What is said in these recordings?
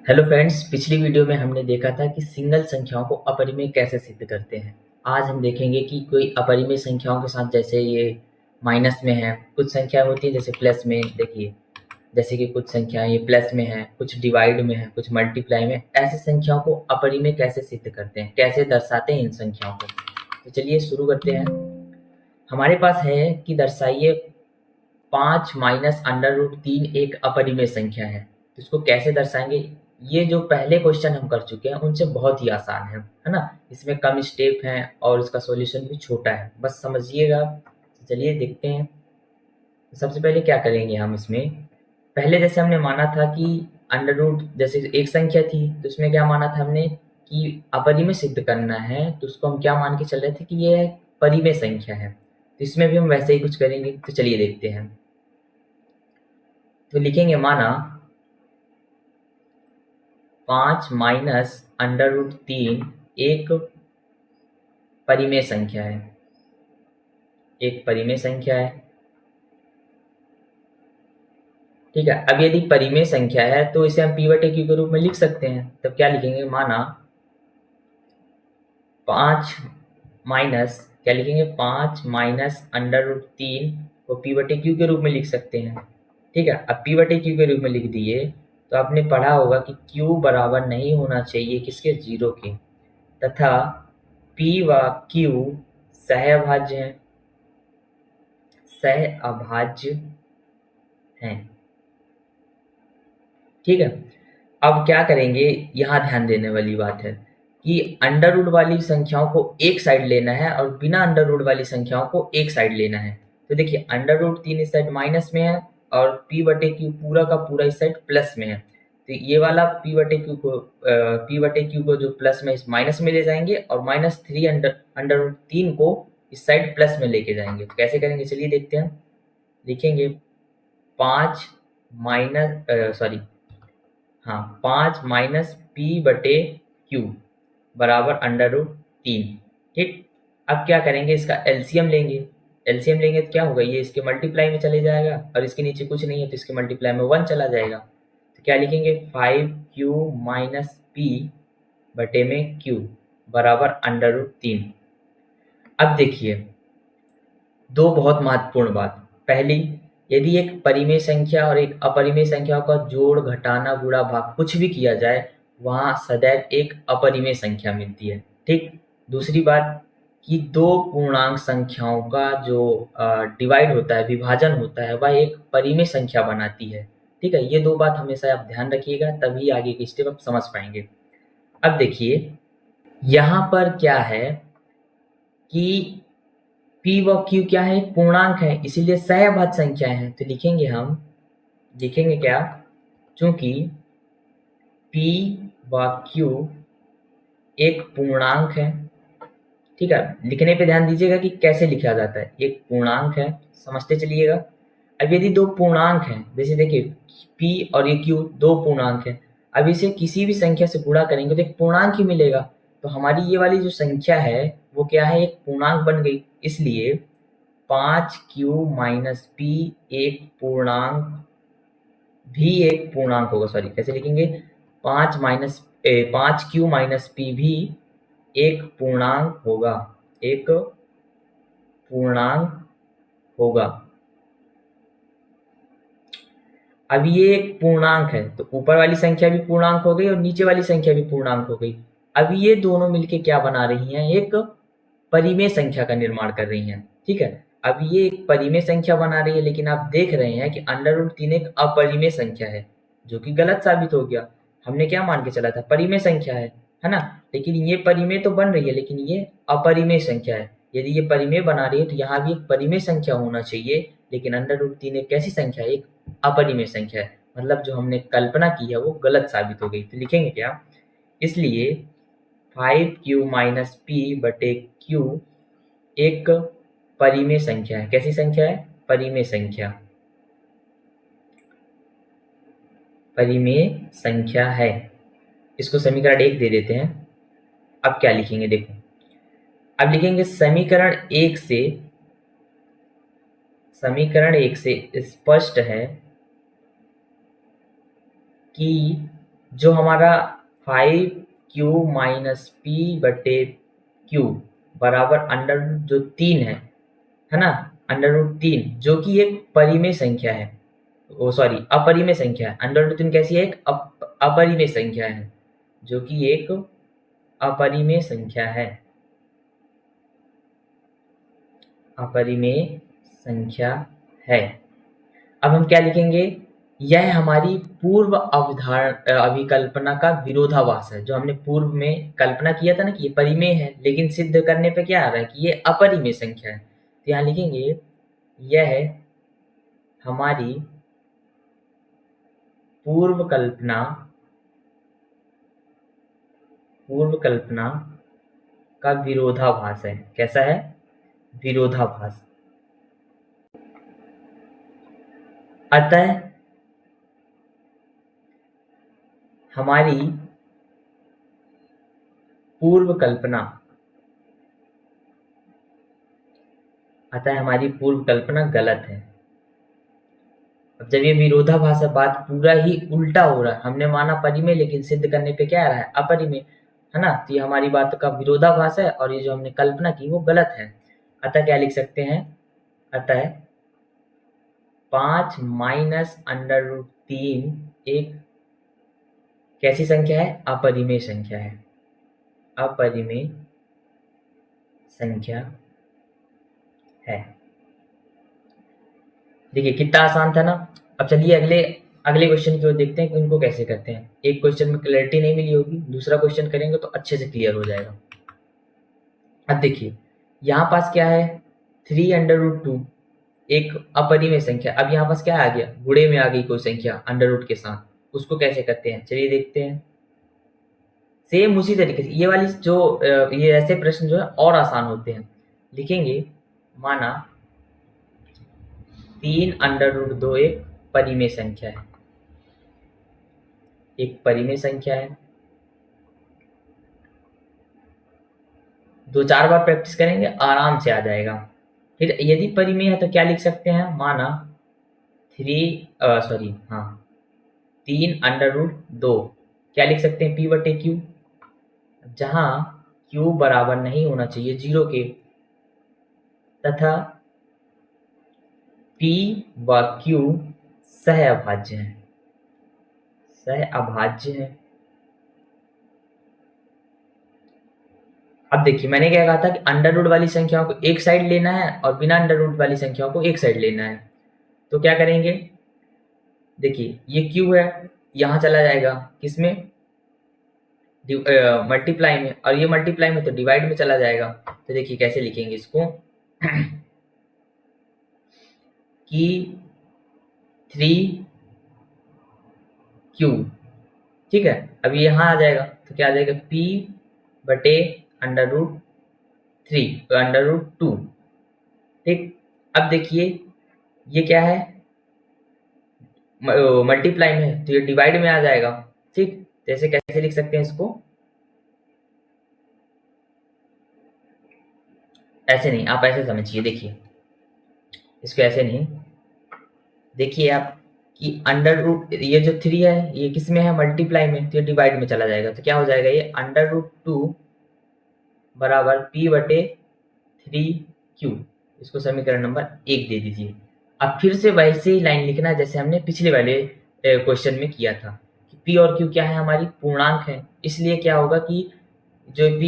Hello friends, पिछली video में हमने देखा था कि सिंगल संख्याओं को अपरिमेय कैसे सिद्ध करते हैं। आज हम देखेंगे कि कोई अपरिमेय संख्याओं के साथ, जैसे ये माइनस में है, कुछ संख्या होती है जैसे प्लस में, देखिए जैसे कि कुछ संख्याएं ये प्लस में है, कुछ डिवाइड में है, कुछ मल्टीप्लाई में। ऐसी संख्याओं को अपरिमेय कैसे सिद्ध करते हैं, कैसे दर्शाते हैं इन संख्याओं को। तो चलिए शुरू करते हैं। हमारे पास है कि दर्शाइए 5 - अंडर रूट 3 एक अपरिमेय संख्या है। तो इसको कैसे दर्शाएंगे? ये जो पहले क्वेश्चन हम कर चुके हैं उनसे बहुत ही आसान है ना। इसमें कम स्टेप हैं और इसका सॉल्यूशन भी छोटा है, बस समझिएगा। तो चलिए देखते हैं। तो सबसे पहले क्या करेंगे हम इसमें, पहले जैसे हमने माना था कि अंडर रूट जैसे एक संख्या थी, तो उसमें क्या माना था हमने कि अपरिमेय सिद्ध करना है, तो उसको हम क्या मान के चल रहे थे कि ये परिमेय संख्या है। तो इसमें भी हम वैसे ही कुछ करेंगे। तो चलिए देखते हैं। तो लिखेंगे माना 5 - अंडर रूट 3 एक परिमेय संख्या है। एक परिमेय संख्या है, ठीक है। अब यदि परिमेय संख्या है तो इसे हम p/q के रूप में लिख सकते हैं। तब क्या लिखेंगे, माना 5 माइनस क्या लिखेंगे, 5 - अंडर रूट 3 को p/q के रूप में लिख सकते हैं, ठीक है। अब p/q के रूप में लिख दिए तो आपने पढ़ा होगा कि q बराबर नहीं होना चाहिए किसके, 0 के, तथा p व q सहअभाज्य हैं, सहअभाज्य हैं, ठीक है। अब क्या करेंगे, यहाँ ध्यान देने वाली बात है कि अंडर रूट वाली संख्याओं को एक साइड लेना है और बिना अंडर रूट वाली संख्याओं को एक साइड लेना है। तो देखिए अंडर रूट 3 इस साइड माइनस में है और p/q पूरा का पूरा इस साइड प्लस में है। तो ये वाला p/q को जो प्लस में इस माइनस में ले जाएंगे और -3 अंडर रूट 3 को इस साइड प्लस में लेके जाएंगे। तो कैसे करेंगे चलिए देखते हैं। लिखेंगे 5 माइनस सॉरी हाँ 5 - p/q बराबर अंडर रूट 3, ठीक। अब क्या करेंगे, इसका एलसीएम लेंगे। एलसीएम लेंगे तो क्या होगा, ये इसके मल्टीप्लाई में चले जाएगा और इसके नीचे कुछ नहीं है तो इसके मल्टीप्लाई में 1 चला जाएगा। तो क्या लिखेंगे, 5q - p/q बराबर अंडर रूट 3। अब देखिए दो बहुत महत्वपूर्ण बात। पहली, यदि एक परिमेय संख्या और एक अपरिमेय संख्या का जोड़, घटाना, गुणा, भाग कुछ भी किया जाए, वहाँ सदैव एक अपरिमेय संख्या मिलती है, ठीक। दूसरी बात कि दो पूर्णांक संख्याओं का जो डिवाइड होता है, विभाजन होता है, वह एक परिमेय संख्या बनाती है, ठीक है। ये दो बात हमेशा आप ध्यान रखिएगा, तभी आगे के स्टेप आप समझ पाएंगे। अब देखिए यहाँ पर क्या है कि p व q क्या है, एक पूर्णांक है, इसीलिए सहअभाज्य संख्या है। तो लिखेंगे क्या, चूंकि p व q एक पूर्णांक है, ठीक है। लिखने पे ध्यान दीजिएगा कि कैसे लिखा जाता है, एक पूर्णांक है, समझते चलिएगा। अब यदि दो पूर्णांक हैं, जैसे देखिए p और ये q दो पूर्णांक है, अब इसे किसी भी संख्या से गुणा करेंगे तो एक पूर्णांक ही मिलेगा। तो हमारी ये वाली जो संख्या है वो क्या है, एक पूर्णांक बन गई। इसलिए 5q - p एक पूर्णांक भी एक पूर्णांक होगा, सॉरी कैसे लिखेंगे, 5q - p भी एक पूर्णांक होगा, एक पूर्णांक होगा। अब ये एक पूर्णांक है तो ऊपर वाली संख्या भी पूर्णांक हो गई और नीचे वाली संख्या भी पूर्णांक हो गई। अब ये दोनों मिलके क्या बना रही हैं, एक परिमेय संख्या का निर्माण कर रही हैं, ठीक है। अब ये एक परिमेय संख्या बना रही है, लेकिन आप देख रहे हैं कि अंडर रूट 3 एक अपरिमेय संख्या है, जो कि गलत साबित हो गया। हमने क्या मान के चला था, परिमेय संख्या है ना। लेकिन ये परिमेय तो बन रही है, लेकिन ये अपरिमेय संख्या है। यदि ये परिमेय बना रही है तो यहाँ भी एक परिमेय संख्या होना चाहिए, लेकिन अंडर रूट 3 एक कैसी संख्या है, एक अपरिमेय संख्या है। मतलब जो हमने कल्पना की है वो गलत साबित हो गई। तो लिखेंगे क्या, इसलिए 5q - p/q एक परिमेय संख्या है। कैसी संख्या है, परिमेय संख्या, परिमेय संख्या है। इसको समीकरण 1 दे देते हैं। अब क्या लिखेंगे देखो, अब लिखेंगे समीकरण 1 से स्पष्ट है कि जो हमारा 5q-p/q बराबर अंडर जो 3 है ना, अंडर रूट 3 जो कि एक परिमेय संख्या है, वो सॉरी अपरिमेय संख्या है। अंडर रूट 3 कैसी है? एक अपरिमेय संख्या है, जो कि एक अपरिमेय संख्या है, अपरिमेय संख्या है। अब हम क्या लिखेंगे? यह हमारी पूर्व अभिकल्पना का विरोधाभास है। जो हमने पूर्व में कल्पना किया था ना कि ये परिमेय है, लेकिन सिद्ध करने पे क्या आ रहा है कि ये अपरिमेय संख्या है। तो यहाँ लिखेंगे यह हमारी पूर्व कल्पना का विरोधाभास है। कैसा है? विरोधाभास। अतः हमारी पूर्व कल्पना गलत है। अब जब ये विरोधाभास है, बात पूरा ही उल्टा हो रहा है। हमने माना परिमेय, लेकिन सिद्ध करने पे क्या आ रहा है? अपरिमेय, है ना। तो ये हमारी बात का विरोधाभास है और ये जो हमने कल्पना की वो गलत है। अतः क्या लिख सकते हैं? अतः 5 - अंडर रूट 3 एक कैसी संख्या है? अपरिमेय संख्या है, अपरिमेय संख्या है। देखिए कितना आसान था ना। अब चलिए अगले अगले क्वेश्चन की ओर देखते हैं कि इनको कैसे करते हैं। एक क्वेश्चन में क्लैरिटी नहीं मिली होगी, दूसरा क्वेश्चन करेंगे तो अच्छे से क्लियर हो जाएगा। अब देखिए यहाँ पास क्या है? 3 अंडर रूट 2 एक अपरिमेय संख्या। अब यहाँ पास क्या आ गया? गुणे में आ गई कोई संख्या अंडर रूट के साथ। उसको कैसे करते हैं चलिए देखते हैं। सेम उसी तरीके से ये वाली जो ये ऐसे प्रश्न जो है और आसान होते हैं। लिखेंगे माना 3 अंडर रूट 2 एक परिमेय संख्या है, एक परिमेय संख्या है। 2-4 बार प्रैक्टिस करेंगे आराम से आ जाएगा। फिर यदि परिमेय है तो क्या लिख सकते हैं? माना 3 अंडर रूट 2 क्या लिख सकते हैं? p/q, जहां q बराबर नहीं होना चाहिए 0 के, तथा p व q सहअभाज्य हैं, सहअभाज्य हैं। अब देखिए मैंने क्या कहा था कि अंडर रूट वाली संख्याओं को एक साइड लेना है और बिना अंडर रूट वाली संख्याओं को एक साइड लेना है। तो क्या करेंगे? देखिए ये q है, यहाँ चला जाएगा किसमें? मल्टीप्लाई में, और ये मल्टीप्लाई में तो डिवाइड में चला जाएगा। तो देखिए कैसे लिखेंगे इसको कि 3q, ठीक है। अब ये यहाँ आ जाएगा तो क्या आ जाएगा? p/अंडर रूट 3 अंडर रूट 2, ठीक। अब देखिए ये क्या है? मल्टीप्लाई में है तो ये डिवाइड में आ जाएगा, ठीक। जैसे कैसे लिख सकते हैं इसको? ऐसे नहीं, आप ऐसे समझिए। देखिए इसको ऐसे नहीं, देखिए आप कि अंडर रूट ये जो 3 है ये किस में है? मल्टीप्लाई में, तो ये डिवाइड में चला जाएगा। तो क्या हो जाएगा? ये अंडर रूट 2 बराबर p/3q। इसको समीकरण नंबर 1 दे दीजिए। अब फिर से वैसे ही लाइन लिखना जैसे हमने पिछले वाले क्वेश्चन में किया था कि p और q क्या है? हमारी पूर्णांक है। इसलिए क्या होगा कि जो ये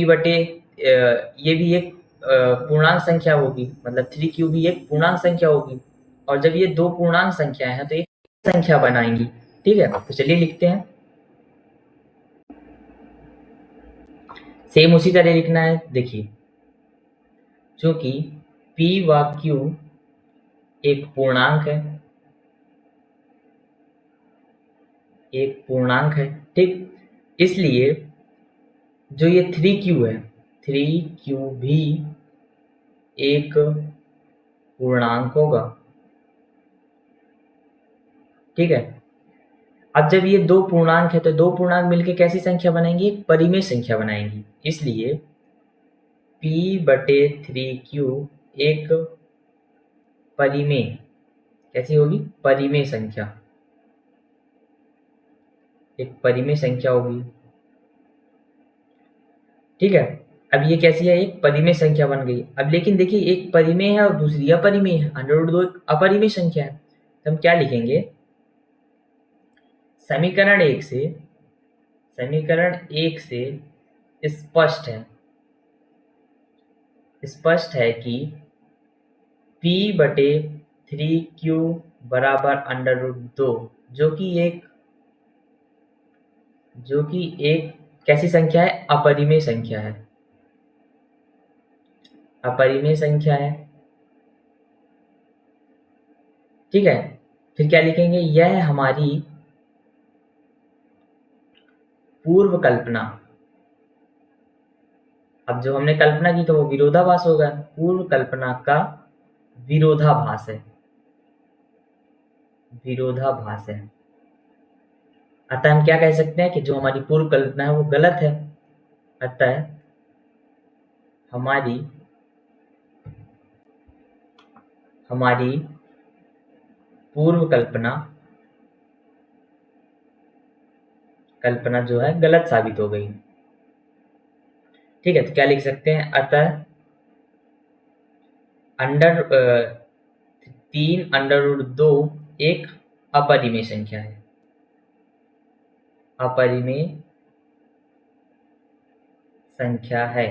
भी एक पूर्णांक संख्या होगी, मतलब 3q भी एक पूर्णांक संख्या होगी। और जब ये दो पूर्णांक संख्याएं हैं तो एक संख्या बनाएंगी, ठीक है। तो चलिए लिखते हैं। सेम उसी तरह लिखना है। देखिए चूंकि p व q एक पूर्णांक है, एक पूर्णांक है, ठीक। इसलिए जो ये 3q है, 3q भी एक पूर्णांक होगा, ठीक है। अब जब ये दो पूर्णांक है तो दो पूर्णांक मिलके कैसी संख्या बनाएंगी? एक परिमेय संख्या बनाएंगी। इसलिए p/3q एक परिमेय, कैसी होगी? परिमेय संख्या, एक परिमेय संख्या होगी, ठीक है। अब ये कैसी है, एक परिमेय संख्या बन गई। अब लेकिन देखिए एक परिमेय है और दूसरी अपरिमेय है, √2 एक अपरिमेय संख्या है, तो हम क्या लिखेंगे, समीकरण एक से स्पष्ट है कि p/3q बराबर √2, जो कि एक कैसी संख्या है, अपरिमेय संख्या है, अपरिमेय संख्या है, ठीक है। फिर क्या लिखेंगे, यह हमारी पूर्व कल्पना, अब जो हमने कल्पना की तो वो विरोधाभास होगा, पूर्व कल्पना का विरोधाभास है, विरोधाभास है। अतः हम क्या कह सकते हैं कि जो हमारी पूर्व कल्पना है वो गलत है। अतः हमारी पूर्व कल्पना जो है गलत साबित हो गई, ठीक है। तो क्या लिख सकते हैं, अतः अंडर 3√2 एक अपरिमेय संख्या है, अपरिमेय संख्या है।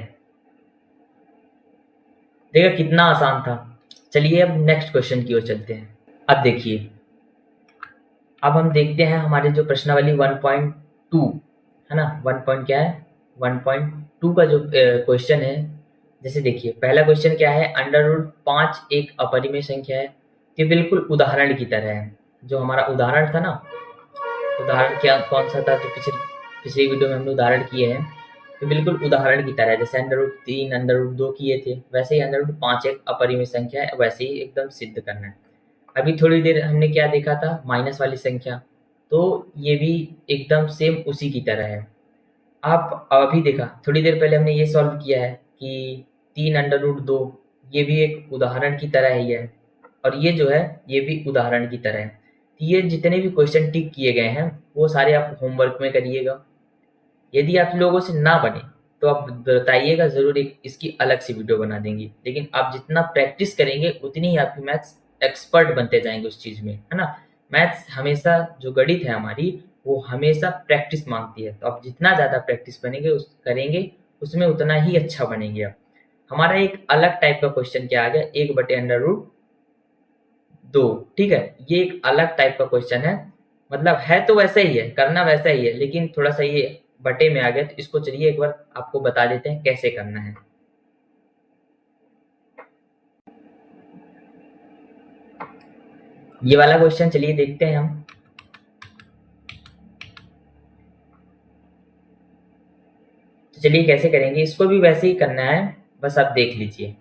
देखा कितना आसान था। चलिए अब नेक्स्ट क्वेश्चन की ओर चलते हैं। अब देखिए, अब हम देखते हैं हमारे जो प्रश्नावली 1.2 है ना, 1 पॉइंट क्या है, 1.2 का जो क्वेश्चन है। जैसे देखिए पहला क्वेश्चन क्या है, √5 एक अपरिमेय संख्या है। ये बिल्कुल उदाहरण की तरह है, जो हमारा उदाहरण था ना, उदाहरण क्या कौन सा था, तो पिछली वीडियो में हमने उदाहरण किए हैं, तो बिल्कुल उदाहरण की तरह है। जैसे √3 √2 किए थे, वैसे ही √5 एक अपरिमेय संख्या है, वैसे ही एकदम सिद्ध करना है। अभी थोड़ी देर हमने क्या देखा था, माइनस वाली संख्या, तो ये भी एकदम सेम उसी की तरह है। आप अभी देखा थोड़ी देर पहले हमने ये सॉल्व किया है कि 3√2, ये भी एक उदाहरण की तरह ही है, और ये जो है ये भी उदाहरण की तरह है। तो ये जितने भी क्वेश्चन टिक किए गए हैं वो सारे आप होमवर्क में करिएगा। यदि आप लोगों से ना बने तो आप बताइएगा, ज़रूर एक इसकी अलग से वीडियो बना देंगे। लेकिन आप जितना प्रैक्टिस करेंगे उतनी ही आपकी मैथ्स एक्सपर्ट बनते जाएंगे उस चीज़ में, है ना। मैथ्स हमेशा, जो गणित है हमारी, वो हमेशा प्रैक्टिस मांगती है। तो आप जितना ज़्यादा प्रैक्टिस करेंगे उसमें उतना ही अच्छा बनेंगे आप। हमारा एक अलग टाइप का क्वेश्चन क्या आ गया, 1/√2, ठीक है। ये एक अलग टाइप का क्वेश्चन है, मतलब है तो वैसा ही है, करना वैसा ही है, लेकिन थोड़ा सा ये बटे में आ गया। तो इसको चलिए एक बार आपको बता देते हैं कैसे करना है। ये वाला क्वेश्चन चलिए देखते हैं हम। तो चलिए कैसे करेंगे, इसको भी वैसे ही करना है, बस आप देख लीजिए।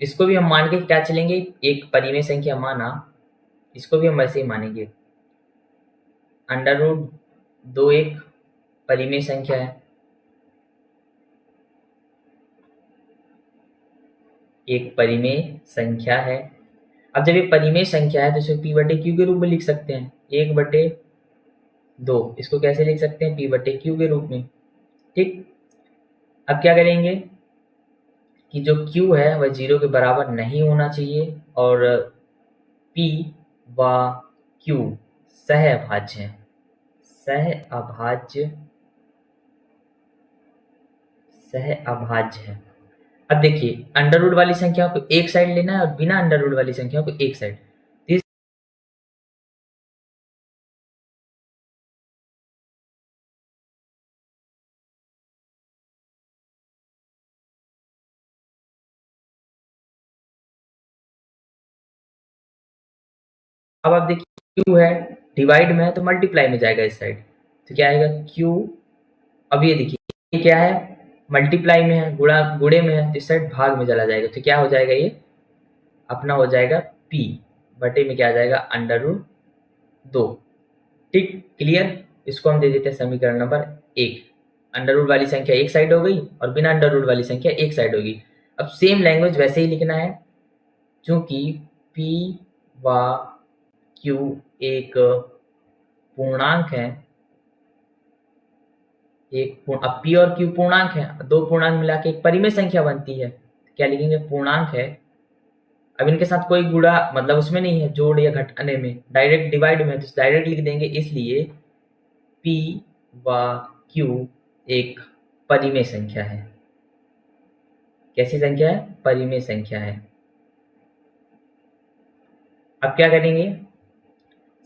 इसको भी हम मान के क्या चलेंगे, एक परिमेय संख्या माना, इसको भी हम वैसे ही मानेंगे। √2 एक परिमेय संख्या है, एक परिमेय संख्या है। अब जब ये परिमेय संख्या है तो इसे p/q के रूप में लिख सकते हैं, 1/2। इसको कैसे लिख सकते हैं, p/q के रूप में, ठीक। अब क्या करेंगे कि जो q है वह 0 के बराबर नहीं होना चाहिए, और p व q सहअभाज्य हैं, सहअभाज्य सहअभाज्य है। अब देखिए अंडर रूट वाली संख्याओं को एक साइड लेना है और बिना अंडर रूट वाली संख्याओं को एक साइड। अब आप देखिए q है, डिवाइड में है तो मल्टीप्लाई में जाएगा इस साइड, तो क्या आएगा q। अब ये देखिए ये क्या है, मल्टीप्लाई में है, गुणे में है, तो इस साइड भाग में चला जाएगा, तो क्या हो जाएगा, ये अपना हो जाएगा p बटे में क्या आ जाएगा, √2, ठीक। क्लियर। इसको हम दे देते हैं समीकरण नंबर 1। अंडर रूट वाली संख्या एक साइड हो गई और बिना अंडर रूट वाली संख्या एक साइड होगी। अब सेम लैंग्वेज वैसे ही लिखना है, क्योंकि p व q एक पूर्णांक है, अब p और q पूर्णांक है, दो पूर्णांक मिला के एक परिमेय संख्या बनती है। क्या लिखेंगे? पूर्णांक है। अब इनके साथ कोई गुणा मतलब उसमें नहीं है, जोड़ या घटाने में, डायरेक्ट डिवाइड में, तो डायरेक्ट लिख देंगे। इसलिए p व q एक परिमेय संख्या है। कैसी संख्या है? परिमेय संख्या है। अब क्या करेंगे?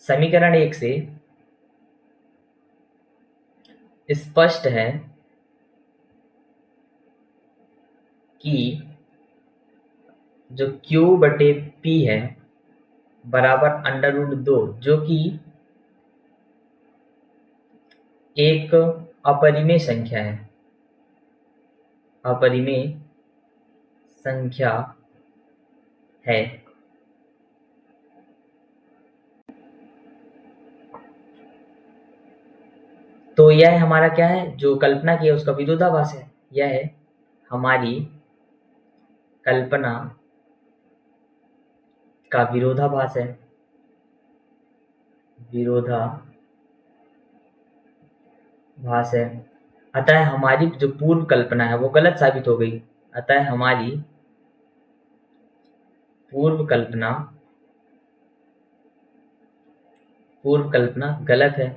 समीकरण 1 से स्पष्ट है कि जो q बटे p है बराबर √2, जो कि एक अपरिमेय संख्या है। अपरिमेय संख्या है। तो यह हमारा क्या है? जो कल्पना की है उसका विरोधाभास है। यह है हमारी कल्पना का विरोधाभास है। विरोधाभास है। अतः हमारी जो पूर्व कल्पना है वो गलत साबित हो गई। अतः हमारी पूर्व कल्पना गलत है।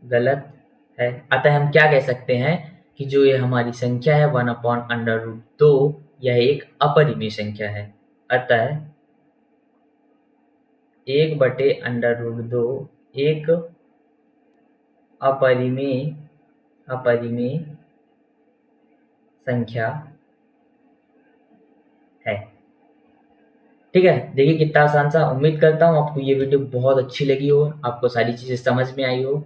गलत है। अतः हम क्या कह सकते हैं कि जो ये हमारी संख्या है 1/√2, यह एक अपरिमेय संख्या है। अतः 1/√2 एक अपरिमेय संख्या है। ठीक है, देखिए कितना आसान सा। उम्मीद करता हूँ आपको ये वीडियो बहुत अच्छी लगी हो, आपको सारी चीज़ें समझ में आई हो।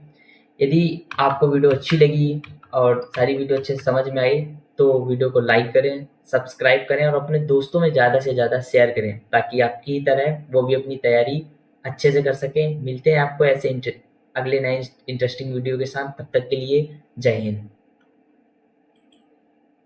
यदि आपको वीडियो अच्छी लगी और सारी वीडियो अच्छे से समझ में आई तो वीडियो को लाइक करें, सब्सक्राइब करें और अपने दोस्तों में ज़्यादा से ज़्यादा शेयर करें, ताकि आपकी तरह वो भी अपनी तैयारी अच्छे से कर सकें। मिलते हैं आपको ऐसे अगले नए इंटरेस्टिंग वीडियो के साथ। तब तक के लिए जय हिंद।